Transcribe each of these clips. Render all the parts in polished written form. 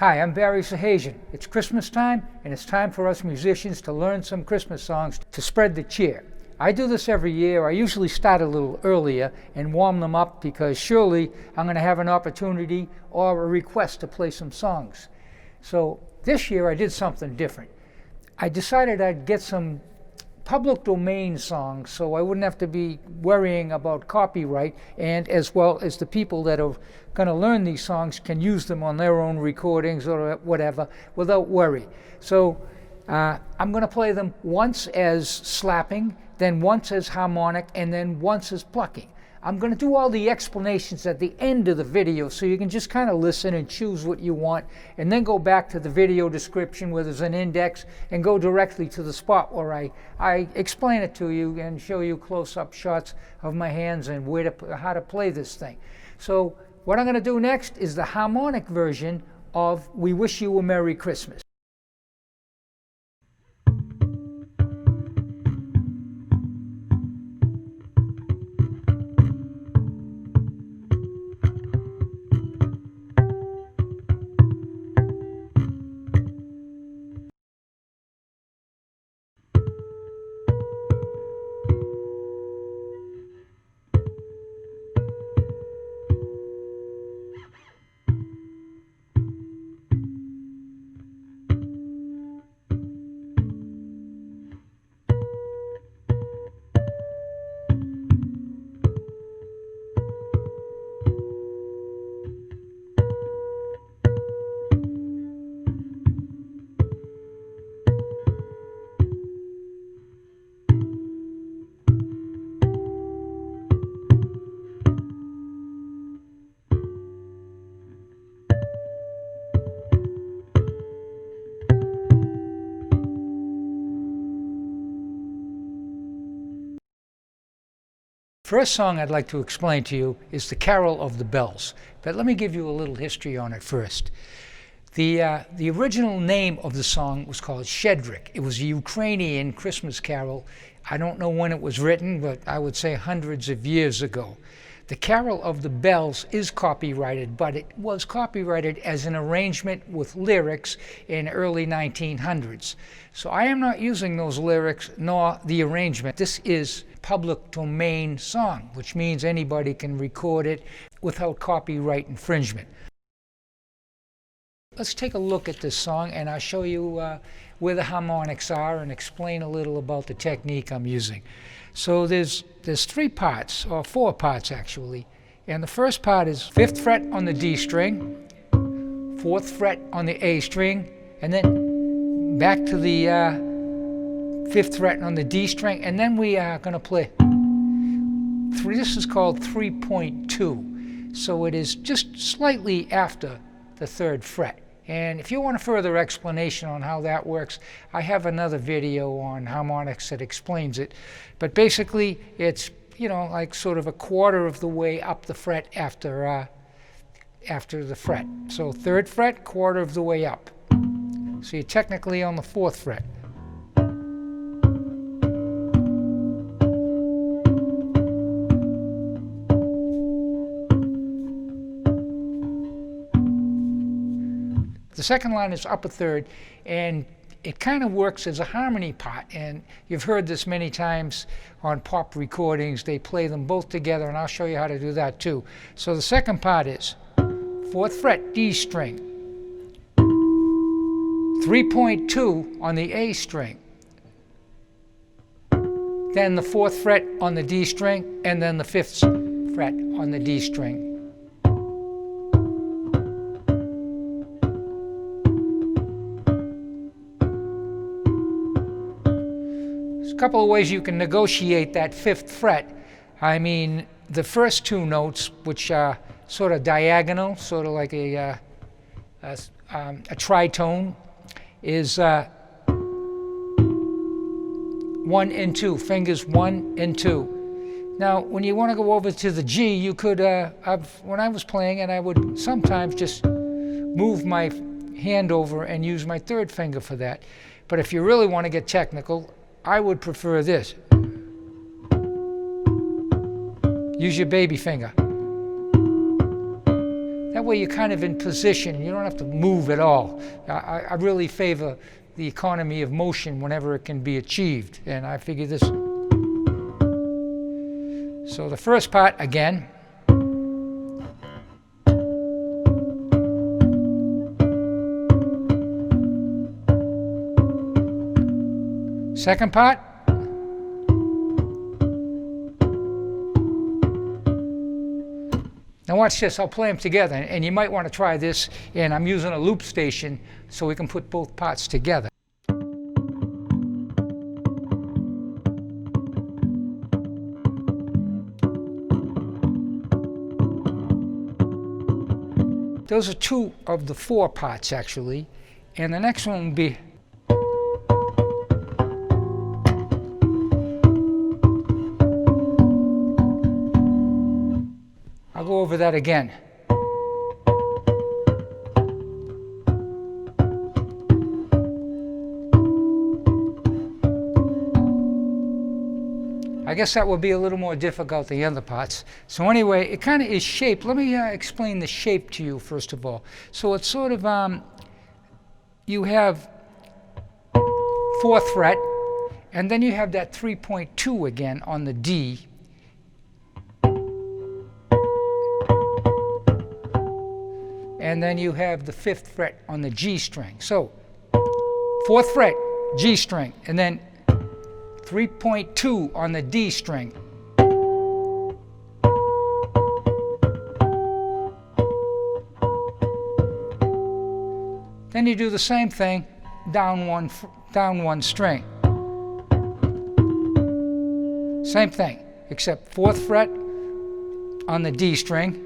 Hi, I'm Barry Sahajian. It's Christmas time, and it's time for us musicians to learn some Christmas songs to spread the cheer. I do this every year. I usually start a little earlier and warm them up because surely I'm going to have an opportunity or a request to play some songs. So this year I did something different. I decided I'd get some public domain songs so I wouldn't have to be worrying about copyright, and as well as the people that are going to learn these songs can use them on their own recordings or whatever without worry. So I'm going to play them once as slapping, then once as harmonic, and then once as plucking. I'm going to do all the explanations at the end of the video so you can just kind of listen and choose what you want, and then go back to the video description where there's an index and go directly to the spot where I explain it to you and show you close-up shots of my hands and how to play this thing. So what I'm going to do next is the harmonic version of We Wish You a Merry Christmas. First song I'd like to explain to you is the Carol of the Bells, but let me give you a little history on it first. The original name of the song was called Shedrick. It was a Ukrainian Christmas carol. I don't know when it was written, but I would say hundreds of years ago. The Carol of the Bells is copyrighted, but it was copyrighted as an arrangement with lyrics in early 1900s. So I am not using those lyrics nor the arrangement. This is public domain song, which means anybody can record it without copyright infringement. Let's take a look at this song, and I'll show you where the harmonics are and explain a little about the technique I'm using. So there's three parts, or four parts actually, and the first part is 5th fret on the D string, 4th fret on the A string, and then back to the 5th fret on the D string, and then we are going to play this is called 3.2, so it is just slightly after the 3rd fret. And if you want a further explanation on how that works, I have another video on harmonics that explains it. But basically, it's, you know, like sort of a quarter of the way up the fret after the fret. So 3rd fret, quarter of the way up. So you're technically on the 4th fret. The second line is up a third, and it kind of works as a harmony part, and you've heard this many times on pop recordings. They play them both together, and I'll show you how to do that too. So the second part is 4th fret, D string, 3.2 on the A string, then the 4th fret on the D string, and then the 5th fret on the D string. A couple of ways you can negotiate that 5th fret. I mean, the first two notes, which are sort of diagonal, sort of like a tritone, is 1 and 2, fingers 1 and 2. Now, when you want to go over to the G, you could, when I was playing it, I would sometimes just move my hand over and use my 3rd finger for that. But if you really want to get technical, I would prefer this. Use your baby finger. That way you're kind of in position. You don't have to move at all. I really favor the economy of motion whenever it can be achieved. And I figure this. So the first part again. Second part. Now watch this, I'll play them together, and you might want to try this, and I'm using a loop station so we can put both parts together. Those are two of the four parts actually, and the next one will be I'll go over that again. I guess that will be a little more difficult than the other parts. So anyway, it kind of is shaped. Let me explain the shape to you first of all. So it's sort of, you have 4th fret, and then you have that 3.2 again on the D. And then you have the 5th fret on the G string. So 4th fret, G string, and then 3.2 on the D string. Then you do the same thing down one string. Same thing, except 4th fret on the D string,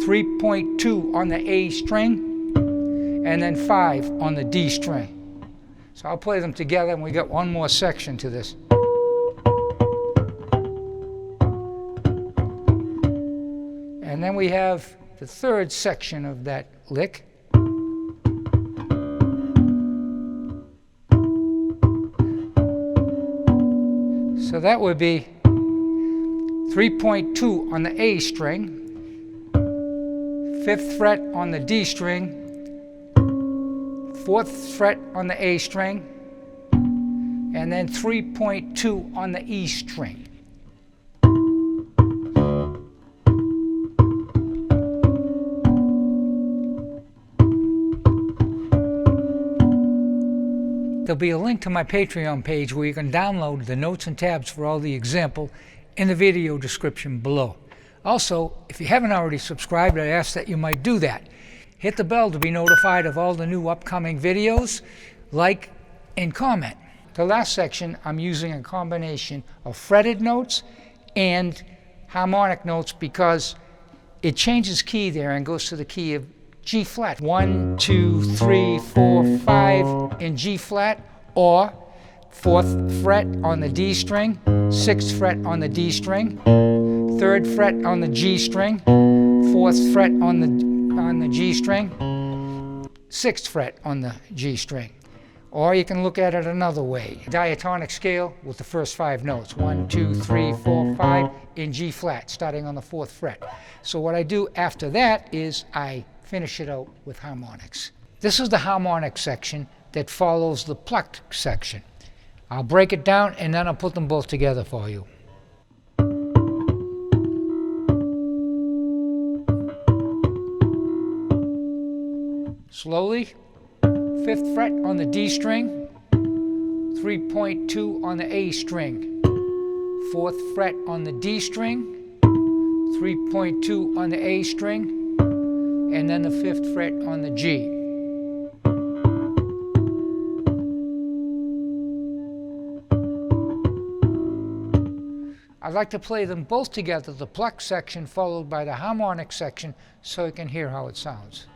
3.2 on the A string, and then 5 on the D string. So I'll play them together, and we got one more section to this. And then we have the 3rd section of that lick. So that would be 3.2 on the A string, 5th fret on the D string, 4th fret on the A string, and then 3.2 on the E string. There'll be a link to my Patreon page where you can download the notes and tabs for all the example in the video description below. Also, if you haven't already subscribed, I ask that you might do that. Hit the bell to be notified of all the new upcoming videos, like and comment. The last section, I'm using a combination of fretted notes and harmonic notes because it changes key there and goes to the key of G flat. 1, 2, 3, 4, 5 in G flat, or 4th fret on the D string, 6th fret on the D string, 3rd fret on the G string, 4th fret on the G string, 6th fret on the G string. Or you can look at it another way. Diatonic scale with the first 5 notes. 1, 2, 3, 4, 5 in G flat, starting on the 4th fret. So what I do after that is I finish it out with harmonics. This is the harmonic section that follows the plucked section. I'll break it down and then I'll put them both together for you. Slowly, 5th fret on the D string, 3.2 on the A string, 4th fret on the D string, 3.2 on the A string, and then the 5th fret on the G. I'd like to play them both together, the pluck section followed by the harmonic section, so you can hear how it sounds.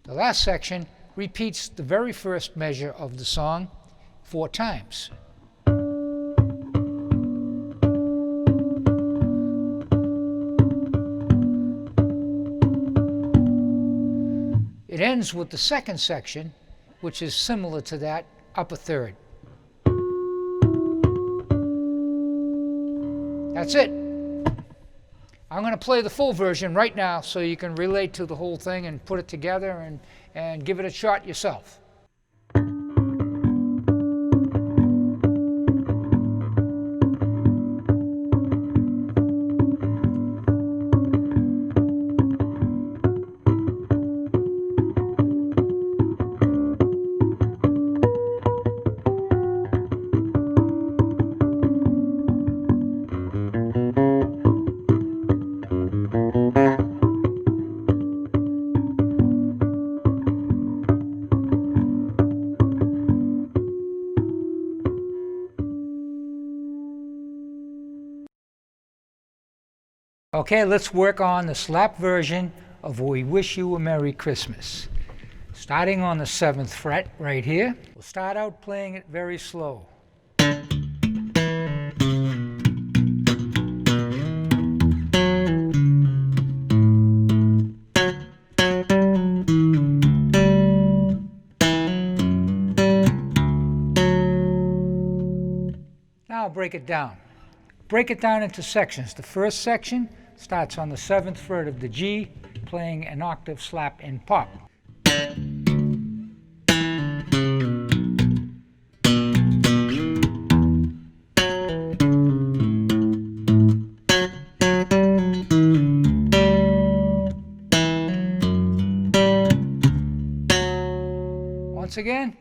The last section repeats the very first measure of the song 4 times. It ends with the second section, which is similar to that, up a third. That's it. I'm going to play the full version right now so you can relate to the whole thing and put it together and give it a shot yourself. Okay, let's work on the slap version of We Wish You a Merry Christmas. Starting on the 7th fret right here, we'll start out playing it very slow. Now I'll break it down. Break it down into sections. The first section starts on the 7th fret of the G, playing an octave slap in pop. Once again.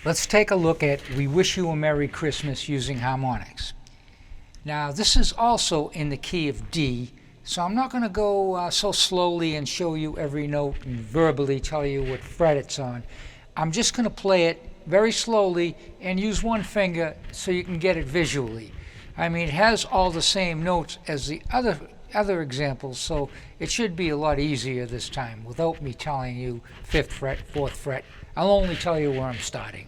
Let's take a look at We Wish You a Merry Christmas using harmonics. Now this is also in the key of D, so I'm not going to go so slowly and show you every note and verbally tell you what fret it's on. I'm just going to play it very slowly and use one finger so you can get it visually. I mean, it has all the same notes as the other examples, so it should be a lot easier this time without me telling you 5th fret, 4th fret. I'll only tell you where I'm starting.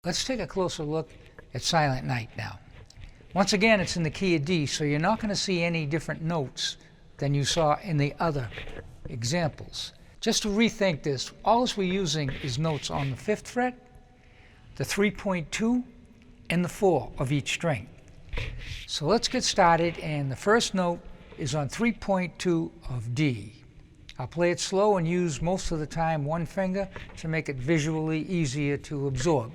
Let's take a closer look at Silent Night now. Once again, it's in the key of D, so you're not going to see any different notes than you saw in the other examples. Just to rethink this, all we're using is notes on the 5th fret, the 3.2, and the 4 of each string. So let's get started, and the first note is on 3.2 of D. I'll play it slow and use most of the time one finger to make it visually easier to absorb.